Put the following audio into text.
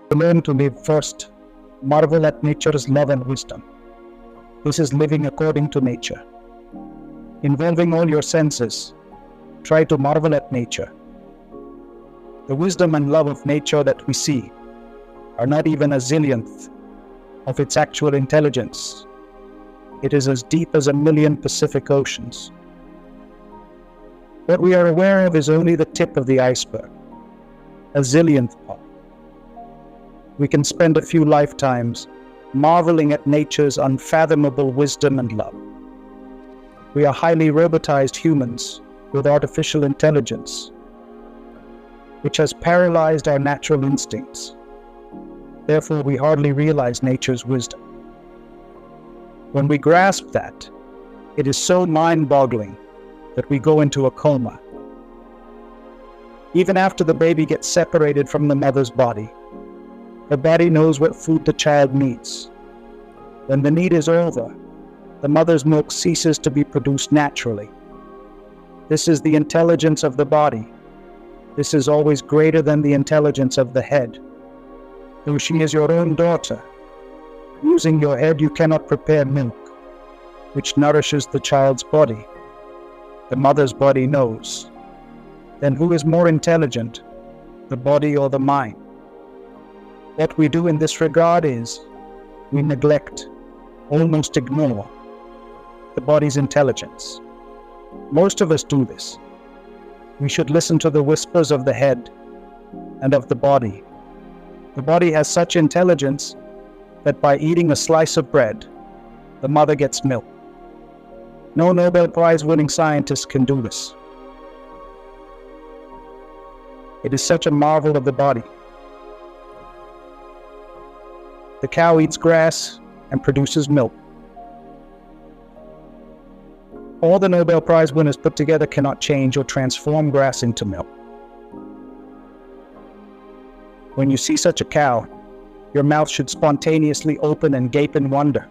To learn to live first, marvel at nature's love and wisdom. This is living according to nature. Involving all your senses, try to marvel at nature. The wisdom and love of nature that we see are not even a zillionth of its actual intelligence. It is as deep as 1,000,000 Pacific Oceans. What we are aware of is only the tip of the iceberg, a zillionth part. We can spend a few lifetimes marveling at nature's unfathomable wisdom and love. We are highly robotized humans with artificial intelligence, which has paralyzed our natural instincts. Therefore, we hardly realize nature's wisdom. When we grasp that, it is so mind-boggling that we go into a coma. Even after the baby gets separated from the mother's body, the body knows what food the child needs. When the need is over, the mother's milk ceases to be produced naturally. This is the intelligence of the body. This is always greater than the intelligence of the head. Though she is your own daughter, using your head you cannot prepare milk, which nourishes the child's body. The mother's body knows. Then who is more intelligent, the body or the mind? What we do in this regard is, we neglect, almost ignore, the body's intelligence. Most of us do this. We should listen to the whispers of the head and of the body. The body has such intelligence that by eating a slice of bread, the mother gets milk. No Nobel Prize-winning scientist can do this. It is such a marvel of the body. The cow eats grass and produces milk. All the Nobel Prize winners put together cannot change or transform grass into milk. When you see such a cow, your mouth should spontaneously open and gape in wonder.